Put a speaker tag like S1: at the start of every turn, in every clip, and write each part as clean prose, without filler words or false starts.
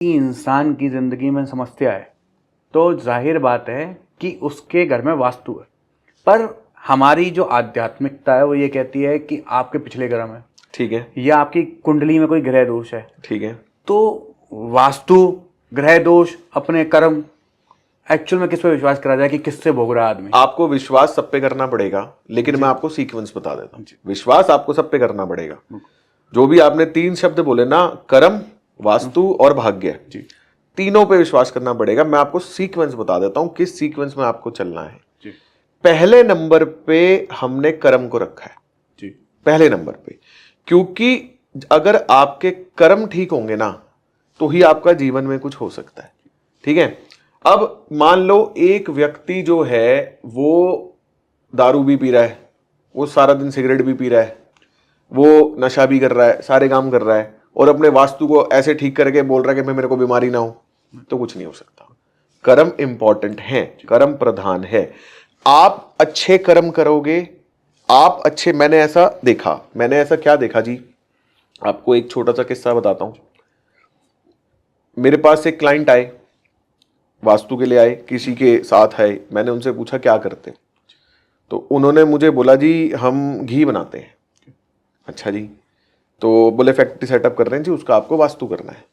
S1: इंसान की जिंदगी में समस्या है तो जाहिर बात है कि उसके घर में वास्तु है। पर हमारी जो आध्यात्मिकता है वो ये कहती है कि आपके पिछले कर्म है,
S2: ठीक है,
S1: या आपकी कुंडली में कोई ग्रह दोष है।
S2: ठीक है।
S1: तो वास्तु, ग्रह दोष, अपने कर्म, एक्चुअल में किस पे विश्वास करा जाए कि किससे भोग रहा है आदमी?
S2: आपको विश्वास सब पे करना पड़ेगा, लेकिन मैं आपको सीक्वेंस बता देता हूँ। विश्वास आपको सब पे करना पड़ेगा। जो भी आपने 3 शब्द बोले ना, कर्म, वास्तु और भाग्य, तीनों पे विश्वास करना पड़ेगा। मैं आपको सीक्वेंस बता देता हूं किस सीक्वेंस में आपको चलना है। पहले नंबर पे हमने कर्म को रखा है जी। पहले नंबर पे, क्योंकि अगर आपके कर्म ठीक होंगे ना तो ही आपका जीवन में कुछ हो सकता है। ठीक है, अब मान लो एक व्यक्ति जो है वो दारू भी पी रहा है, वो सारा दिन सिगरेट भी पी रहा है, वो नशा भी कर रहा है, सारे काम कर रहा है, और अपने वास्तु को ऐसे ठीक करके बोल रहा है कि मैं, मेरे को बीमारी ना हो, तो कुछ नहीं हो सकता। कर्म इंपॉर्टेंट है, कर्म प्रधान है। आप अच्छे कर्म करोगे, आप अच्छे, मैंने ऐसा क्या देखा जी, आपको एक छोटा सा किस्सा बताता हूं। मेरे पास एक क्लाइंट आए, वास्तु के लिए आए, किसी के साथ आए। मैंने उनसे पूछा क्या करते, तो उन्होंने मुझे बोला जी हम घी बनाते हैं। अच्छा जी, तो बोले फैक्ट्री सेटअप कर रहे हैं जी, उसका आपको वास्तु करना है।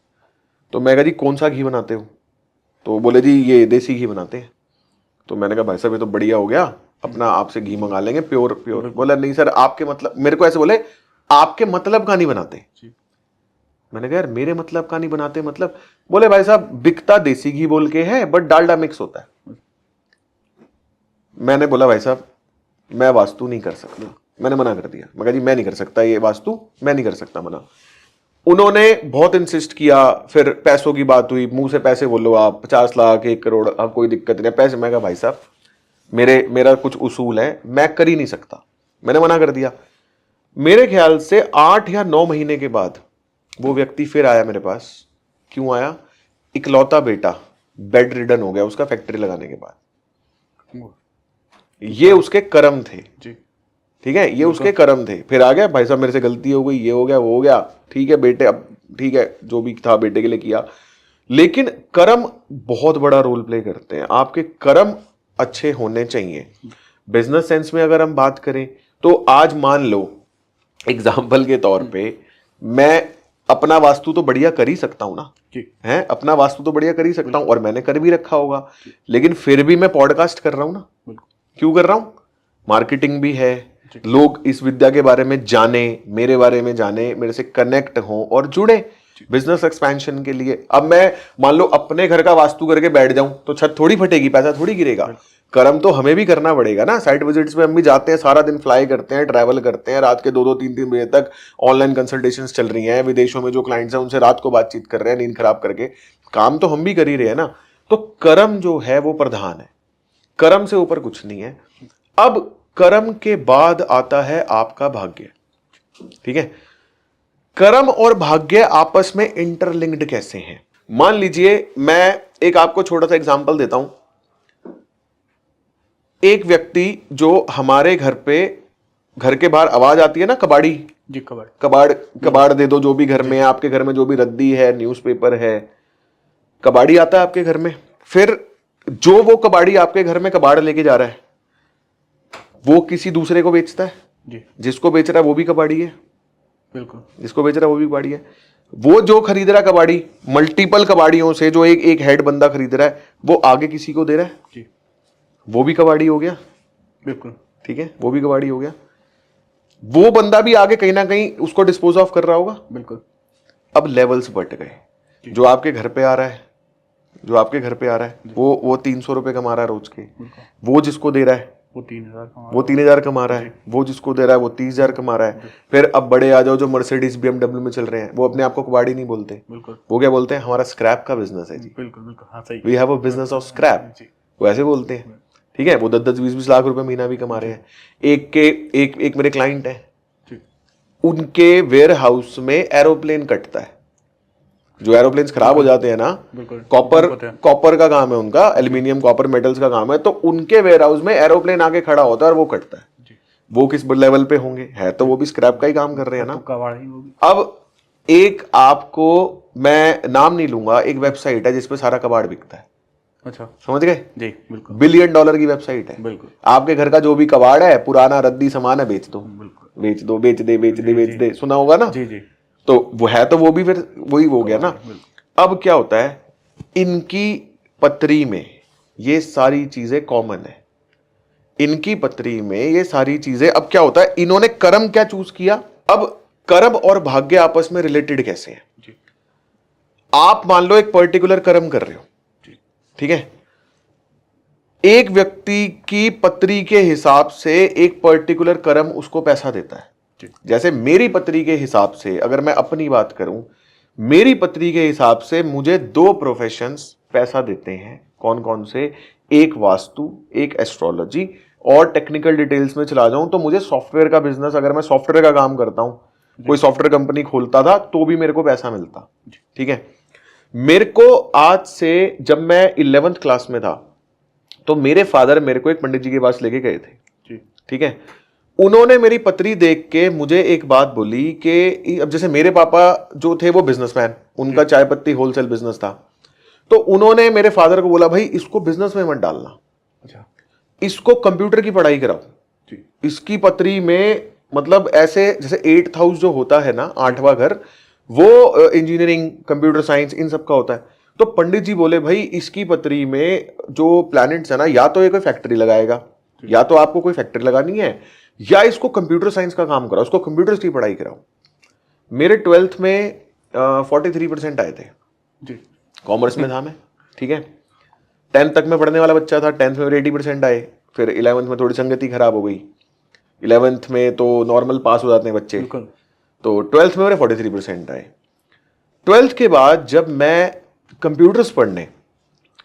S2: तो मैं कहा जी कौन सा घी बनाते हो, तो बोले जी ये देसी घी बनाते हैं। तो मैंने कहा भाई साहब ये तो बढ़िया हो गया, अपना आपसे घी मंगा लेंगे प्योर प्योर। बोला नहीं सर, आपके मतलब, मेरे को ऐसे बोले आपके मतलब का नहीं बनाते। मैंने कहा यार मेरे मतलब का नहीं बनाते मतलब? बोले भाई साहब बिकता देसी घी बोल के है, बट डालडा मिक्स होता है। मैंने बोला भाई साहब मैं वास्तु नहीं कर सकता, मैंने मना कर दिया। मैं कहा जी मैं नहीं कर सकता ये वास्तु, मैं नहीं कर सकता, मना। उन्होंने बहुत इंसिस्ट किया, फिर पैसों की बात हुई, मुंह से पैसे बोलो आप, 50 लाख 1 करोड़, अब कोई दिक्कत नहीं पैसे। मैं कहा भाई साहब मेरा कुछ उसूल है, मैं कर ही नहीं सकता, मैंने मना कर दिया। मेरे ख्याल से 8 या 9 महीने के बाद वो व्यक्ति फिर आया मेरे पास। क्यों आया? इकलौता बेटा बेड रिडन हो गया उसका फैक्ट्री लगाने के बाद। ये उसके कर्म थे जी। ठीक है, ये उसके कर्म थे। फिर आ गया भाई साहब मेरे से गलती हो गई, ये हो गया वो हो गया, ठीक है बेटे, अब ठीक है जो भी था बेटे के लिए किया। लेकिन कर्म बहुत बड़ा रोल प्ले करते हैं, आपके कर्म अच्छे होने चाहिए। बिजनेस सेंस में अगर हम बात करें तो आज मान लो एग्जाम्पल के तौर पे, मैं अपना वास्तु तो बढ़िया कर ही सकता हूं ना, है अपना वास्तु तो बढ़िया कर ही सकता हूं, और मैंने कर भी रखा होगा, लेकिन फिर भी मैं पॉडकास्ट कर रहा हूं ना। क्यों कर रहा हूं? मार्केटिंग भी है, लोग इस विद्या के बारे में जाने, मेरे बारे में जाने, मेरे से कनेक्ट हो और जुड़े बिजनेस एक्सपेंशन के लिए। अब मैं मान लो अपने घर का वास्तु करके बैठ जाऊं तो छत थोड़ी फटेगी, पैसा थोड़ी गिरेगा। कर्म तो हमें भी करना पड़ेगा ना। साइट विजिट्स में हम भी जाते हैं, सारा दिन फ्लाई करते हैं, ट्रैवल करते हैं, रात के 2-2 3-3 बजे तक ऑनलाइन कंसल्टेशंस चल रही हैं। विदेशों में जो क्लाइंट्स हैं उनसे रात को बातचीत कर रहे हैं, नींद खराब करके। काम तो हम भी कर ही रहे हैं ना। तो कर्म जो है वो प्रधान है, कर्म से ऊपर कुछ नहीं है। अब कर्म के बाद आता है आपका भाग्य। ठीक है, कर्म और भाग्य आपस में इंटरलिंक्ड कैसे हैं? मान लीजिए मैं एक आपको छोटा सा एग्जांपल देता हूं। एक व्यक्ति जो हमारे घर पे, घर के बाहर आवाज आती है ना, कबाड़ी जी, कबाड़ दे दो, जो भी घर में है, आपके घर में जो भी रद्दी है, न्यूज़पेपर है, कबाड़ी आता है आपके घर में। फिर जो वो कबाड़ी आपके घर में कबाड़ लेके जा रहा है वो किसी दूसरे को बेचता है जी। जिसको बेच रहा है वो भी कबाड़ी है, बिल्कुल, जिसको बेच रहा है वो भी कबाड़ी है। वो जो खरीद रहा है कबाड़ी, मल्टीपल कबाड़ियों से जो एक हेड बंदा खरीद रहा है, वो आगे किसी को दे रहा है जी, वो भी कबाड़ी हो गया, बिल्कुल। ठीक है, वो भी कबाड़ी हो गया। वो बंदा भी आगे कहीं ना कहीं उसको डिस्पोज ऑफ कर रहा होगा, बिल्कुल। अब लेवल्स बढ़ गए। जो आपके घर पे आ रहा है, वो 300 रुपए कमा रहा है रोज के, वो जिसको दे रहा है वो 3,000 कमा रहा है, वो जिसको दे रहा है वो 30,000 कमा रहा है। फिर अब बड़े आ जाओ जो मर्सिडीज BMW में चल रहे हैं, वो अपने आप को कबाड़ी नहीं बोलते, वो क्या बोलते हैं? हमारा स्क्रैप का बिजनेस है जी, we have a business of scrap, वो ऐसे बोलते हैं। ठीक है, वो 10-10 20-20 लाख रुपए महीना भी कमा रहे हैं। एक मेरे क्लाइंट है, उनके वेयर हाउस में एरोप्लेन कटता है। जो एरोप्लेन्स खराब हो जाते हैं ना, कॉपर का काम है उनका, एल्यूमिनियम कॉपर मेटल्स का काम है, तो उनके वेयर हाउस में एरोप्लेन आके खड़ा होता है और वो कटता है। वो किस लेवल पे होंगे? है तो वो भी स्क्रैप का ही काम कर रहे हैं ना। अब एक आपको मैं नाम नहीं लूंगा, एक वेबसाइट है जिसपे सारा कबाड़ बिकता है,
S1: अच्छा,
S2: समझ गए?
S1: जी बिल्कुल
S2: $1 बिलियन की वेबसाइट है।
S1: बिल्कुल
S2: आपके घर का जो भी कबाड़ है, पुराना रद्दी सामान है, बेच दो,
S1: बिल्कुल,
S2: बेच दो, बेच दे, बेच दे,
S1: जी,
S2: बेच
S1: जी।
S2: दे, सुना होगा ना?
S1: जी जी
S2: तो वो है, तो वो भी फिर वही हो गया ना।
S1: बिल्कुल
S2: अब क्या होता है, इनकी पत्री में ये सारी चीजें कॉमन है, इनकी पत्री में ये सारी चीजें। अब क्या होता है, इन्होंने कर्म क्या चूज किया? अब कर्म और भाग्य आपस में रिलेटेड कैसे हैं?
S1: जी
S2: आप मान लो एक पर्टिकुलर कर्म कर रहे हो,
S1: जी
S2: ठीक है, एक व्यक्ति की पत्री के हिसाब से एक पर्टिकुलर कर्म उसको पैसा देता है।
S1: जी
S2: जैसे मेरी पत्री के हिसाब से अगर मैं अपनी बात करूं, मेरी पत्री के हिसाब से मुझे 2 प्रोफेशंस पैसा देते हैं। कौन कौन से? एक वास्तु, एक एस्ट्रोलॉजी। और टेक्निकल डिटेल्स में चला जाऊं तो मुझे सॉफ्टवेयर का बिजनेस, अगर मैं सॉफ्टवेयर का काम करता हूं, कोई सॉफ्टवेयर कंपनी खोलता था तो भी मेरे को पैसा मिलता। ठीक है, मेरे को आज से, जब मैं 11th क्लास में था तो मेरे फादर मेरे को एक पंडित जी के पास लेके गए थे।
S1: जी
S2: ठीक है, उन्होंने मेरी पत्री देख के मुझे एक बात बोली कि अब जैसे मेरे पापा जो थे वो बिजनेसमैन, उनका चाय पत्ती होलसेल बिजनेस था, तो उन्होंने मेरे फादर को बोला, भाई इसको बिजनेस में मत डालना,
S1: अच्छा,
S2: इसको कंप्यूटर की पढ़ाई कराओ।
S1: जी
S2: इसकी पत्री में मतलब ऐसे जैसे 8th हाउस जो होता है ना, 8वां घर, वो इंजीनियरिंग, कंप्यूटर साइंस, इन सब का होता है। तो पंडित जी बोले, भाई इसकी पत्री में जो प्लैनेट्स है ना, या तो ये कोई फैक्ट्री लगाएगा, या तो आपको कोई फैक्ट्री लगानी है, या इसको कंप्यूटर साइंस का काम कराओ, उसको कंप्यूटर्स की पढ़ाई कराओ। मेरे 12th में 43% आए थे,
S1: जी
S2: कॉमर्स में था मैं। ठीक है, 10th तक में पढ़ने वाला बच्चा था, 10th में मेरे 80% आए। फिर 11th में थोड़ी संगति खराब हो गई, 11th में तो नॉर्मल पास हो जाते हैं बच्चे,
S1: बिल्कुल
S2: तो 12th में मेरे 43% आए। 12th के बाद जब मैं कंप्यूटर्स पढ़ने,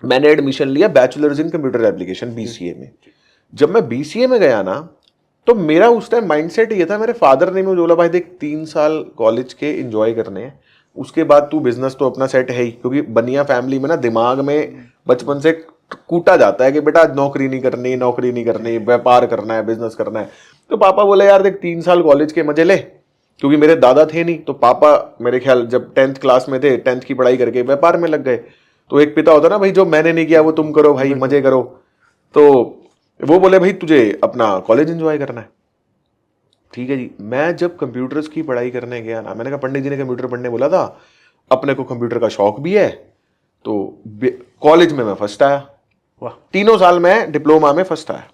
S2: मैंने एडमिशन लिया bachelors in computer application, BCA में। जब मैं BCA में गया ना, तो मेरा उस टाइम माइंडसेट ये था, मेरे फादर ने मुझे बोला, भाई देख 3 साल कॉलेज के एंजॉय करने हैं, उसके बाद तू बिजनेस तो अपना सेट है ही, क्योंकि बनिया फैमिली में ना दिमाग में बचपन से कूटा जाता है कि बेटा नौकरी नहीं करनी, नौकरी नहीं करनी, व्यापार करना है, बिजनेस करना है। तो पापा बोले, यार देख 3 साल कॉलेज के मजे ले, क्योंकि मेरे दादा थे नहीं, तो पापा मेरे ख्याल जब 10th क्लास में थे, 10th की पढ़ाई करके व्यापार में लग गए। तो एक पिता होता ना, भाई जो मैंने नहीं किया वो तुम करो भाई, मजे करो। तो वो बोले, भाई तुझे अपना कॉलेज एंजॉय करना है। ठीक है जी, मैं जब कंप्यूटर्स की पढ़ाई करने गया ना, मैंने कहा पंडित जी ने कंप्यूटर पढ़ने बोला था, अपने को कंप्यूटर का शौक भी है, तो कॉलेज में मैं फर्स्ट आया।
S1: वाह,
S2: 3 साल में डिप्लोमा में फर्स्ट आया।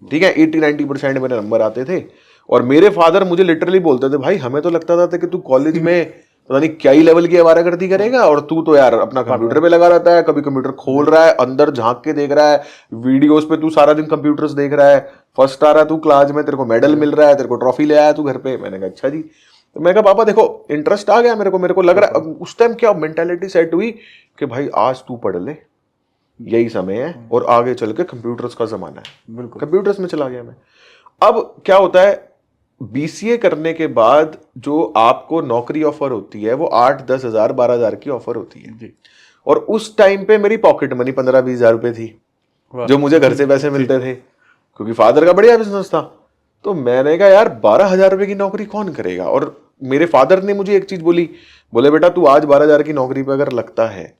S2: ठीक है, 80-90% मेरे नंबर आते थे। और मेरे फादर मुझे लिटरली बोलते थे, भाई हमें तो लगता था कि तू कॉलेज में पता नहीं क्या ही लेवल की आवारागर्दी करेगा, और तू तो यार अपना कंप्यूटर पे लगा रहता है, कभी कंप्यूटर खोल रहा है, अंदर झांक के देख रहा है, वीडियोस पे तू सारा दिन कंप्यूटर्स देख रहा है, फर्स्ट आ रहा है तू क्लास में, तेरे को मेडल मिल रहा है, तेरे को ट्रॉफी ले आया तू घर पे। मैंने कहा अच्छा जी। तो मैं कहा पापा देखो इंटरेस्ट आ गया मेरे को लग रहा है। अब उस टाइम क्या मेंटालिटी सेट हुई कि भाई आज तू पढ़ ले, यही समय है, और आगे चल के कंप्यूटर्स का जमाना है।
S1: बिल्कुल
S2: कंप्यूटर्स में चला गया मैं। अब क्या होता है, BCA करने के बाद जो आपको नौकरी ऑफर होती है वो 8-10 हजार 12 हजार की ऑफर होती है।
S1: जी,
S2: और उस टाइम पे मेरी पॉकेट मनी 15-20 हजार रुपए थी,
S1: वाह,
S2: जो मुझे घर से पैसे मिलते थे, क्योंकि फादर का बढ़िया बिजनेस था। तो मैंने कहा यार 12,000 रुपए की नौकरी कौन करेगा। और मेरे फादर ने मुझे एक चीज बोली, बोले बेटा तू आज 12,000 की नौकरी पे अगर लगता है,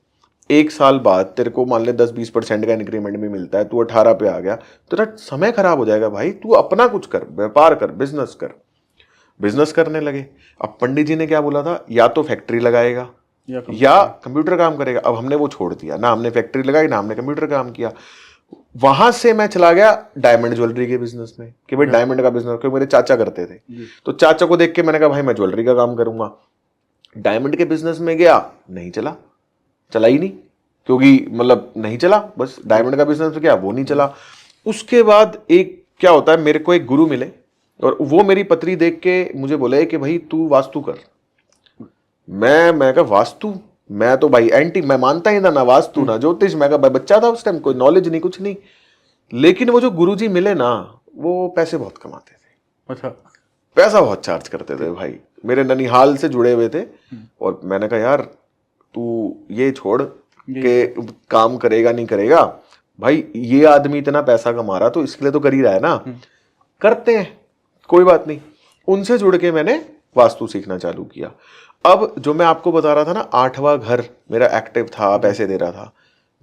S2: 1 साल बाद तेरे को मान ले 10-20% का इंक्रीमेंट भी मिलता है, तू 18 पे आ गया, तेरा समय खराब हो जाएगा भाई, तू अपना कुछ कर, व्यापार कर, बिजनेस कर। बिजनेस करने लगे। अब पंडित जी ने क्या बोला था, या तो फैक्ट्री लगाएगा या कंप्यूटर काम करेगा। अब हमने वो छोड़ दिया, ना हमने फैक्ट्री लगाई ना हमने कंप्यूटर काम किया। वहां से मैं चला गया डायमंड ज्वेलरी के बिजनेस में, कि भाई डायमंड का बिजनेस, क्योंकि मेरे चाचा करते थे, तो चाचा को देख के मैंने कहा भाई मैं ज्वेलरी का काम करूंगा। डायमंड के बिजनेस में गया, नहीं चला, चला ही नहीं, क्योंकि मतलब नहीं चला, बस डायमंड का बिजनेस तो क्या वो नहीं चला। उसके बाद एक क्या होता है, मेरे को एक गुरु मिले, और वो मेरी पत्री देख के मुझे बोले कि भाई तू वास्तु कर। मैं कहा वास्तु, मैं तो भाई एंटी, मैं मानता ही था ना वास्तु ना ज्योतिष। मैं कहा भाई बच्चा था उस टाइम, कोई नॉलेज नहीं, कुछ नहीं। लेकिन वो जो गुरुजी मिले ना, वो पैसे बहुत कमाते थे,
S1: अच्छा,
S2: पैसा बहुत चार्ज करते थे भाई, मेरे ननिहाल से जुड़े हुए थे। और मैंने कहा यार तू ये छोड़ के काम करेगा नहीं करेगा, भाई ये आदमी इतना पैसा कमा रहा तो इसके लिए तो कर ही रहा है ना, करते हैं, कोई बात नहीं। उनसे जुड़ के मैंने वास्तु सीखना चालू किया। अब जो मैं आपको बता रहा था ना, 8वां घर मेरा एक्टिव था, पैसे दे रहा था,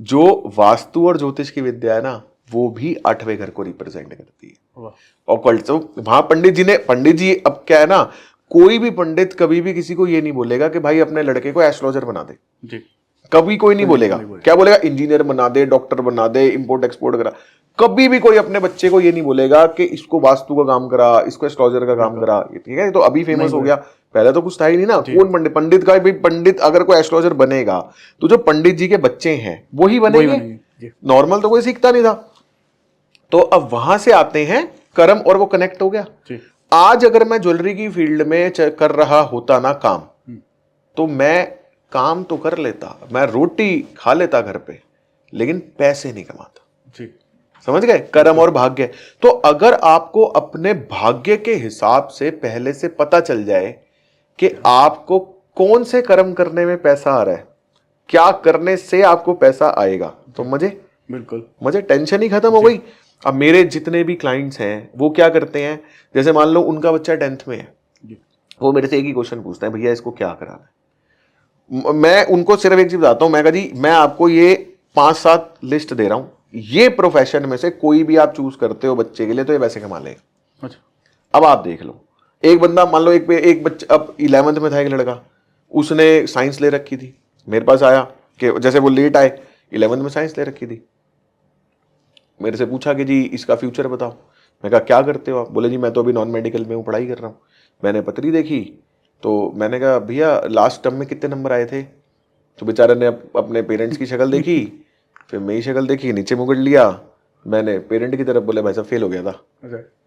S2: जो वास्तु और ज्योतिष की विद्या है ना, वो भी 8वें घर को रिप्रेजेंट करती है।
S1: वाह,
S2: और कल्ट तो वहां पंडित जी अब क्या है ना, कोई भी पंडित कभी भी किसी को ये नहीं बोलेगा कि भाई अपने लड़के को एस्ट्रोलॉजर बना दे,
S1: जी,
S2: कभी कोई नहीं बोलेगा।
S1: नहीं बोलेगा।
S2: क्या बोलेगा? इंजीनियर बना दे, डॉक्टर बना दे, इंपोर्ट एक्सपोर्ट करा। कभी भी कोई अपने बच्चे को ये नहीं बोलेगा कि इसको वास्तु का काम करा, इसको एस्ट्रोलॉजर का काम करा। ये ठीक है, तो अभी फेमस हो गया, पहले तो कुछ था ही नहीं ना। कौन पंडित का भी पंडित अगर कोई एस्ट्रोलॉजर बनेगा तो जो पंडित जी के बच्चे हैं वो ही बनेंगे, नॉर्मल तो कोई सीखता नहीं था। तो अब वहां से आते हैं कर्म, और वो कनेक्ट हो गया। आज अगर मैं ज्वेलरी की फील्ड में कर रहा होता ना काम, तो मैं काम तो कर लेता, मैं रोटी खा लेता घर पे, लेकिन पैसे नहीं कमाता।
S1: जी,
S2: समझ गए? कर्म और भाग्य। तो अगर आपको अपने भाग्य के हिसाब से पहले से पता चल जाए कि आपको कौन से कर्म करने में पैसा आ रहा है, क्या करने से आपको पैसा आएगा, तो मुझे टेंशन ही खत्म हो गई। अब मेरे जितने भी क्लाइंट्स हैं वो क्या करते हैं, जैसे मान लो उनका बच्चा 10th में है, वो मेरे से एक ही क्वेश्चन पूछता है, भैया इसको क्या कराना है। मैं उनको सिर्फ एक चीज बताता हूं, मैं कहा जी मैं आपको ये 5-7 लिस्ट दे रहा हूं, ये प्रोफेशन में से कोई भी आप चूज करते हो बच्चे के लिए तो ये वैसे कमा लेगा। अब आप देख लो, एक बंदा मान लो एक बच्चा अब 11th में था, एक लड़का, उसने साइंस ले रखी थी, मेरे पास आया कि जैसे वो लेट आए, 11th में साइंस ले रखी थी, मेरे से पूछा कि जी इसका फ्यूचर बताओ। मैं कहा क्या करते हो आप? बोले जी मैं तो अभी नॉन मेडिकल में हूँ, पढ़ाई कर रहा हूँ। मैंने पत्री देखी तो मैंने कहा भैया लास्ट टर्म में कितने नंबर आए थे? तो बेचारे ने अपने पेरेंट्स की शक्ल देखी, फिर मेरी शक्ल देखी, नीचे मुकड़ लिया। मैंने पेरेंट की तरफ बोले भाई साहब फेल हो गया था।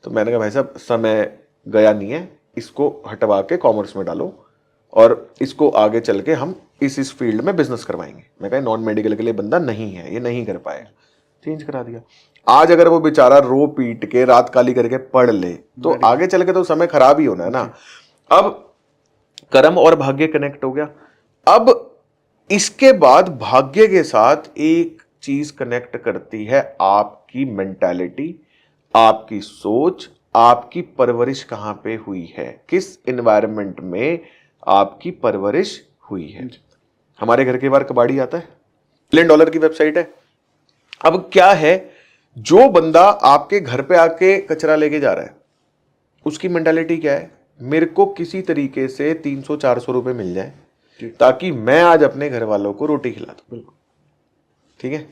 S2: तो मैंने कहा भाई साहब समय गया नहीं है, इसको हटवा के कॉमर्स में डालो और इसको आगे चल के हम इस फील्ड में बिजनेस करवाएंगे। मैं कहा नॉन मेडिकल के लिए बंदा नहीं है, ये नहीं कर पाएगा। चेंज करा दिया। आज अगर वो बेचारा रो पीट के रात काली करके पढ़ ले तो आगे चल के तो समय खराब ही होना है ना। अब कर्म और भाग्य कनेक्ट हो गया। अब इसके बाद भाग्य के साथ एक चीज कनेक्ट करती है, आपकी मेंटालिटी, आपकी सोच, आपकी परवरिश कहां पे हुई है, किस एनवायरनमेंट में आपकी परवरिश हुई है। हमारे घर के बाहर कबाड़ी आता है, $1 मिलियन की वेबसाइट है। अब क्या है, जो बंदा आपके घर पे आके कचरा लेके जा रहा है उसकी मेंटालिटी क्या है, मेरे को किसी तरीके से 300-400 रुपए मिल जाए ताकि मैं आज अपने घर वालों को रोटी खिला दूं। ठीक है,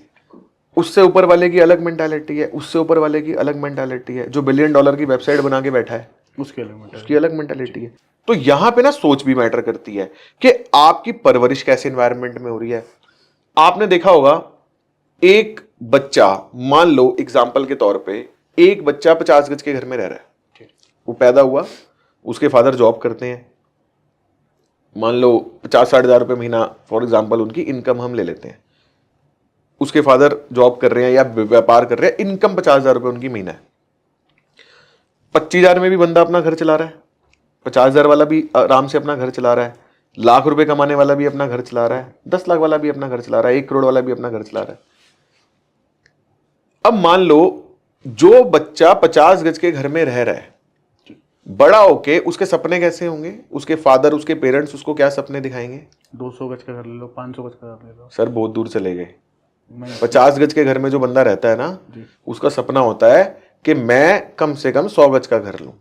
S2: उससे ऊपर वाले की अलग मेंटालिटी है, उससे ऊपर वाले की अलग मेंटालिटी है। जो $1 बिलियन की वेबसाइट बना के बैठा है उसकी अलग मेंटालिटी है। तो यहां पे ना सोच भी मैटर करती है कि आपकी परवरिश कैसे एनवायरनमेंट में हो रही है। आपने देखा होगा एक बच्चा, मान लो एग्जाम्पल के तौर पे एक बच्चा 50 गज के घर में रह रहा है, वो पैदा हुआ, उसके फादर जॉब करते हैं, मान लो 50-60 हजार रुपए महीना फॉर एग्जाम्पल उनकी इनकम हम ले लेते हैं। उसके फादर जॉब कर रहे हैं या व्यापार कर रहे हैं, इनकम 50,000 रुपए उनकी महीना है। 25,000 में भी बंदा अपना घर चला रहा है, 50,000 वाला भी आराम से अपना घर चला रहा है, लाख रुपए कमाने वाला भी अपना घर चला रहा है, 10 लाख वाला भी अपना घर चला रहा है, 1 करोड़ वाला भी अपना घर चला रहा है। अब मान लो जो बच्चा 50 गज के घर में रह रहा है, बड़ा होके उसके सपने कैसे होंगे, उसके फादर, उसके पेरेंट्स उसको क्या सपने दिखाएंगे?
S1: 200 गज का घर ले लो, 500 गज का घर ले लो।
S2: सर बहुत दूर चले गए। 50 गज के घर में जो बंदा रहता है ना, उसका सपना होता है कि मैं कम से कम 100 गज का घर लूं।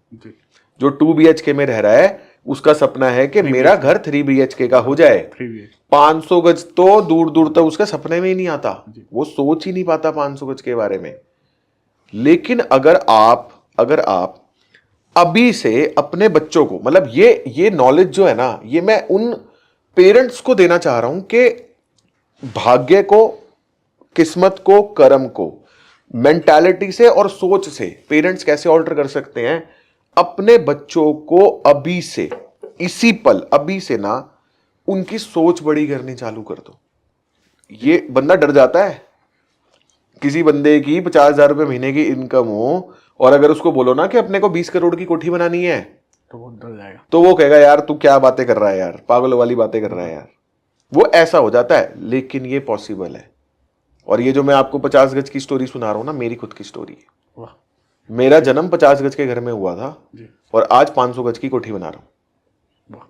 S2: जो 2 BHK में रह रहा है उसका सपना है कि मेरा घर 3 BHK का हो जाए। 500 गज तो दूर दूर तक उसके सपने में ही नहीं आता, वो सोच ही नहीं पाता 500 गज के बारे में। लेकिन अगर आप अभी से अपने बच्चों को, मतलब ये नॉलेज जो है ना, ये मैं उन पेरेंट्स को देना चाह रहा हूं कि भाग्य को, किस्मत को, कर्म को मेंटालिटी से और सोच से पेरेंट्स कैसे ऑल्टर कर सकते हैं। अपने बच्चों को अभी से, इसी पल, अभी से ना उनकी सोच बड़ी करनी चालू कर दो। ये बंदा डर जाता है, किसी बंदे की 50,000 रुपए महीने की इनकम हो और अगर उसको बोलो ना कि अपने को 20 करोड़ की कोठी बनानी है
S1: तो वो डर जाएगा,
S2: तो वो कहेगा यार तू क्या बातें कर रहा है यार, पागल वाली बातें कर रहा है यार। वो ऐसा हो जाता है, लेकिन ये पॉसिबल है। और ये जो मैं आपको 50 गज की स्टोरी सुना रहा हूं ना, मेरी खुद की स्टोरी है।
S1: वाह,
S2: मेरा जन्म 50 गज के घर में हुआ था और आज 500 गज की कोठी बना रहा हूं।
S1: वाह,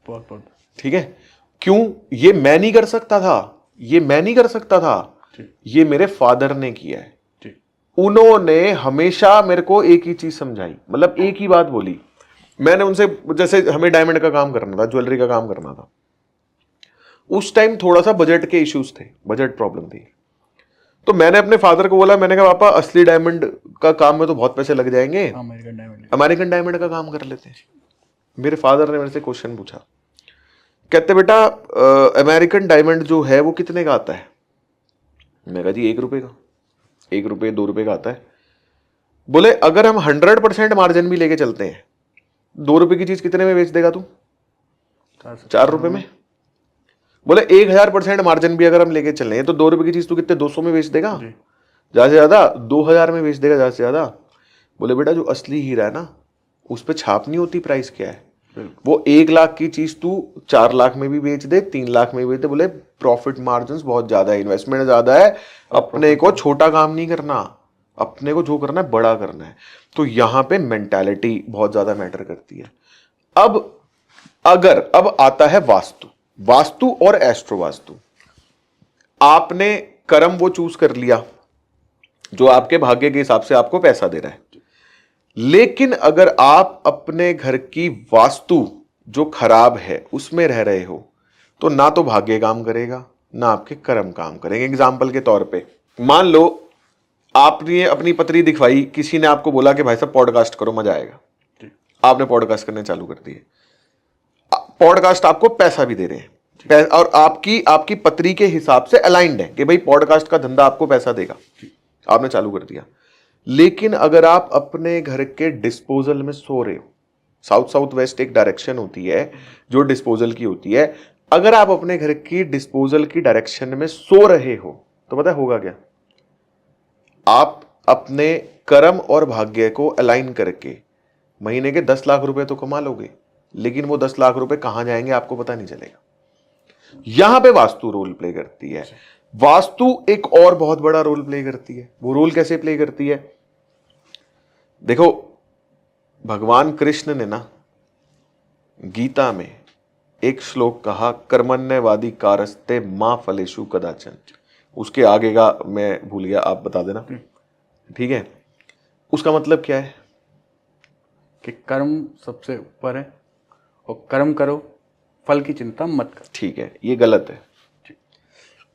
S1: बहुत बहुत
S2: ठीक है, क्यों? ये मैं नहीं कर सकता था, ये मैं नहीं कर सकता था, ये मेरे फादर ने किया है। उन्होंने हमेशा मेरे को एक ही चीज समझाई, मतलब एक ही बात बोली। मैंने उनसे, जैसे हमें डायमंड का काम करना था, ज्वेलरी का काम करना था, उस टाइम थोड़ा सा बजट के इश्यूज थे, बजट प्रॉब्लम थी। तो मैंने अपने फादर को बोला, मैंने कहा पापा असली डायमंड का काम में तो बहुत पैसे लग जाएंगे, अमेरिकन डायमंड का काम कर लेते हैं। मेरे फादर ने मेरे से क्वेश्चन पूछा, कहते बेटा अमेरिकन डायमंड जो है वो कितने का आता है? मैं कहा जी 1 रुपए का, 1 रुपए 2 रुपए का आता है। बोले अगर हम 100% मार्जिन भी लेके चलते हैं, 2 रुपए की चीज कितने में बेच देगा तू? 4 रुपए में। बोले 1000% मार्जिन भी अगर हम लेके चले तो 2 रुपए की चीज तू कितने, 200 में बेच देगा? ज्यादा से ज्यादा 2000 में बेच देगा, ज्यादा से ज्यादा। बोले बेटा जो असली हीरा है ना, उस पर छाप नहीं होती प्राइस क्या है, वो 1 लाख की चीज तू 4 लाख में भी बेच दे, 3 लाख में भी बेच दे। बोले प्रॉफिट मार्जिन बहुत ज्यादा है, इन्वेस्टमेंट ज्यादा है, अपने को छोटा काम नहीं करना, अपने को जो करना है बड़ा करना है। तो यहां पे मेंटालिटी बहुत ज्यादा मैटर करती है। अब आता है वास्तु, वास्तु और एस्ट्रो वास्तु। आपने कर्म वो चूज कर लिया जो आपके भाग्य के हिसाब से आपको पैसा दे रहा है, लेकिन अगर आप अपने घर की वास्तु जो खराब है उसमें रह रहे हो, तो ना तो भाग्य काम करेगा, ना आपके कर्म काम करेंगे। एग्जाम्पल के तौर पे मान लो आपने अपनी पत्री दिखवाई, किसी ने आपको बोला कि भाई साहब पॉडकास्ट करो, मजा आएगा, आपने पॉडकास्ट करने चालू कर दिए। पॉडकास्ट आपको पैसा भी दे रहे हैं और आपकी पत्री के हिसाब से अलाइंड है कि भाई पॉडकास्ट का धंधा आपको पैसा देगा, आपने चालू कर दिया। लेकिन अगर आप अपने घर के डिस्पोजल में सो रहे हो, साउथ साउथ वेस्ट एक डायरेक्शन होती है जो डिस्पोजल की होती है, अगर आप अपने घर की डिस्पोजल की डायरेक्शन में सो रहे हो तो पता होगा क्या? आप अपने कर्म और भाग्य को अलाइन करके महीने के 10 लाख रुपए तो कमा लोगे, लेकिन वो 10 लाख रुपए कहां जाएंगे आपको पता नहीं चलेगा। यहां पे वास्तु रोल प्ले करती है। वास्तु एक और बहुत बड़ा रोल प्ले करती है। वो रोल कैसे प्ले करती है? देखो, भगवान कृष्ण ने ना गीता में एक श्लोक कहा, कर्मण्यवादी कारस्ते मां फलेषु कदाचन। उसके आगे का मैं भूल गया, आप बता देना, ठीक है? उसका मतलब क्या है?
S1: कि कर्म सबसे ऊपर है और कर्म करो, फल की चिंता मत करो।
S2: ठीक है, ये गलत है।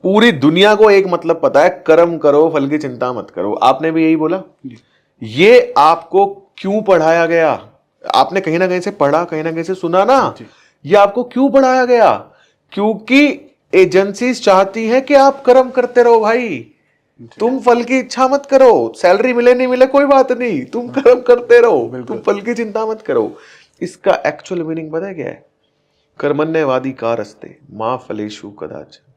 S2: पूरी दुनिया को एक मतलब पता है, कर्म करो फल की चिंता मत करो। आपने भी यही बोला। ये आपको क्यों पढ़ाया गया? आपने कहीं ना कहीं से पढ़ा, कहीं ना कहीं से सुना ना। ये आपको क्यों पढ़ाया गया? क्योंकि एजेंसीज चाहती हैं कि आप कर्म करते रहो भाई, तुम फल की इच्छा मत करो। सैलरी मिले नहीं मिले कोई बात नहीं, तुम कर्म करते रहो, तुम फल की चिंता मत करो। इसका एक्चुअल मीनिंग पता है क्या है? कर्मण्यवादी कारस्ते मां फलेषु कदाचन।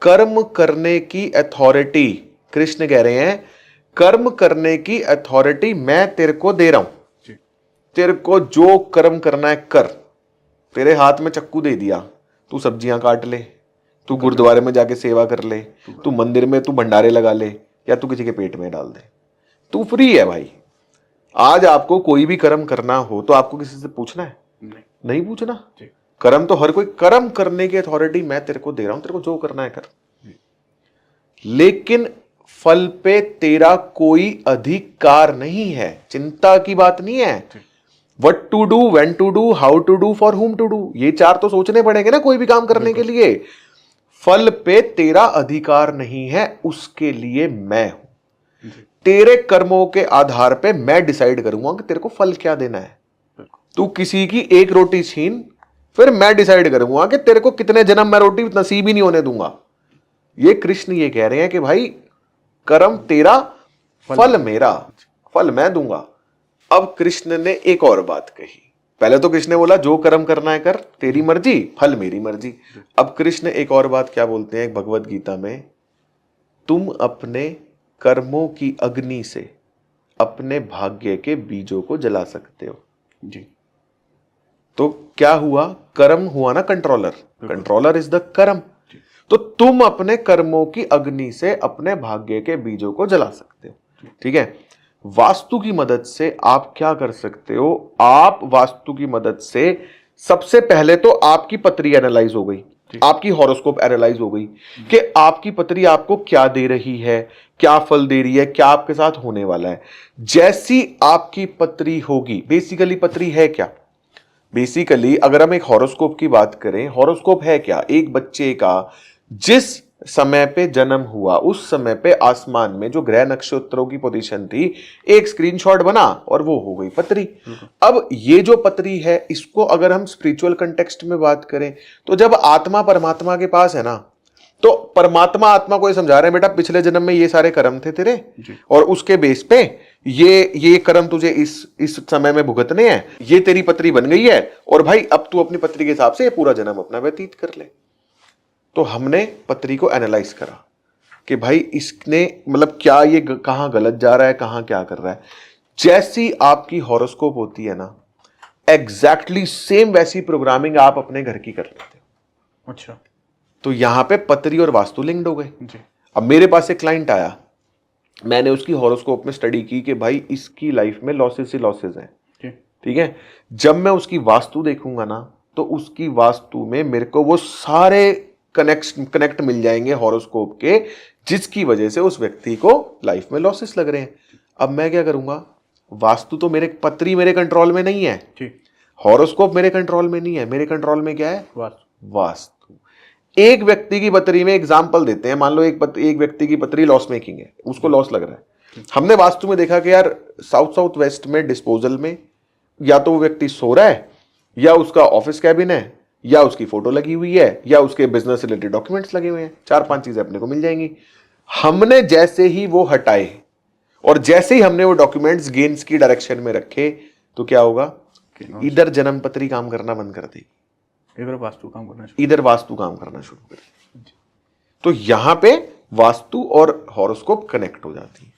S2: कर्म करने की अथॉरिटी, कृष्ण कह रहे हैं, कर्म करने की अथॉरिटी मैं तेरे को दे रहा हूं। तेरे को जो कर्म करना है कर। तेरे हाथ में चक्कू दे दिया, तू सब्जियां काट ले, तू गुरुद्वारे में जाके सेवा कर ले, तू मंदिर में तू भंडारे लगा ले, या तू किसी के पेट में डाल दे, तू फ्री है भाई। आज आपको कोई भी कर्म करना हो तो आपको किसी से पूछना है? नहीं पूछना। कर्म तो हर कोई, कर्म करने की अथॉरिटी मैं तेरे को दे रहा हूं, तेरे को जो करना है कर। लेकिन फल पे तेरा कोई अधिकार नहीं है। चिंता की बात नहीं है। What to do, when to do, how to do, for whom to do, ये 4 तो सोचने पड़ेंगे ना कोई भी काम करने के लिए। फल पे तेरा अधिकार नहीं है, उसके लिए मैं हूं। तेरे कर्मों के आधार पे मैं डिसाइड करूंगा कि तेरे को फल क्या देना है। तू किसी की एक रोटी छीन, फिर मैं डिसाइड करूंगा कि तेरे को कितने जन्म मैं रोटी नसीब ही नहीं होने दूंगा। ये कृष्ण ये कह रहे हैं कि भाई कर्म तेरा, फल मेरा, फल मैं दूंगा। अब कृष्ण ने एक और बात कही। पहले तो कृष्ण ने बोला जो कर्म करना है कर, तेरी मर्जी, फल मेरी मर्जी। अब कृष्ण एक और बात क्या बोलते हैं भगवत गीता में? तुम अपने कर्मों की अग्नि से अपने भाग्य के बीजों को जला सकते हो।
S1: जी।
S2: तो क्या हुआ? कर्म हुआ ना कंट्रोलर, कंट्रोलर इज द कर्म। तो तुम अपने कर्मों की अग्नि से अपने भाग्य के बीजों को जला सकते हो। ठीक है, वास्तु की मदद से आप क्या कर सकते हो? आप वास्तु की मदद से सबसे पहले तो आपकी पत्री एनालाइज हो गई, आपकी हॉरोस्कोप एनालाइज हो गई कि आपकी पत्री आपको क्या दे रही है, क्या फल दे रही है, क्या आपके साथ होने वाला है। जैसी आपकी पत्री होगी, बेसिकली पत्री है क्या, बेसिकली अगर हम एक हॉरोस्कोप की बात करें, हॉरोस्कोप है क्या, एक बच्चे का जिस समय पे जन्म हुआ उस समय पे आसमान में जो ग्रह नक्षत्रों की पोजीशन थी, एक स्क्रीनशॉट बना और वो हो गई पत्री। अब ये जो पत्री है, इसको अगर हम स्पिरिचुअल कंटेक्स्ट में बात करें तो जब आत्मा परमात्मा के पास है ना, तो परमात्मा आत्मा को ये समझा रहे हैं, बेटा पिछले जन्म में ये सारे कर्म थे तेरे और उसके बेस पे ये कर्म तुझे इस समय में भुगतने हैं, ये तेरी पत्री बन गई है और भाई अब तू अपनी पत्री के हिसाब से पूरा जन्म अपना व्यतीत कर ले। तो हमने पत्री को एनालाइज करा कि भाई इसने मतलब क्या ये कहां गलत जा रहा है, कहां क्या कर रहा है। जैसी आपकी हॉरोस्कोप होती है ना, एग्जैक्टली सेम वैसी प्रोग्रामिंग आप अपने घर की कर लेते हो।
S1: अच्छा,
S2: तो यहां पे पत्री और वास्तु लिंक्ड हो गए
S1: जी।
S2: अब मेरे पास एक क्लाइंट आया, मैंने उसकी हॉरोस्कोप में स्टडी की कि भाई इसकी लाइफ में लॉसेस ही लॉसेस हैं, ठीक है। जब मैं उसकी वास्तु देखूंगा ना, तो उसकी वास्तु में मेरे को वो सारे कनेक्ट मिल जाएंगे हॉरोस्कोप के, जिसकी वजह से उस व्यक्ति को लाइफ में लॉसेस लग रहे हैं। अब मैं क्या करूंगा, वास्तु तो पत्री मेरे कंट्रोल में नहीं है, हॉरोस्कोप मेरे कंट्रोल में नहीं है, मेरे कंट्रोल में क्या है, वास्तु। एक व्यक्ति की पत्री में एग्जांपल देते हैं, मान लो एक व्यक्ति की पत्री लॉस मेकिंग है, उसको लॉस लग रहा है। हमने वास्तु में देखा कि यार साउथ वेस्ट में डिस्पोजल में या तो वो व्यक्ति सो रहा है, या उसका ऑफिस कैबिन है, या उसकी फोटो लगी हुई है, या उसके बिजनेस रिलेटेड डॉक्यूमेंट्स लगे हुए हैं, 4-5 चीजें अपने को मिल जाएंगी। हमने जैसे ही वो हटाए और जैसे ही हमने वो डॉक्यूमेंट्स गेन्स की डायरेक्शन में रखे, तो क्या होगा, इधर जन्म पत्री काम करना बंद कर देगी, इधर वास्तु काम करना शुरू कर देगी। तो यहां पे वास्तु और हॉरोस्कोप कनेक्ट हो जाती है।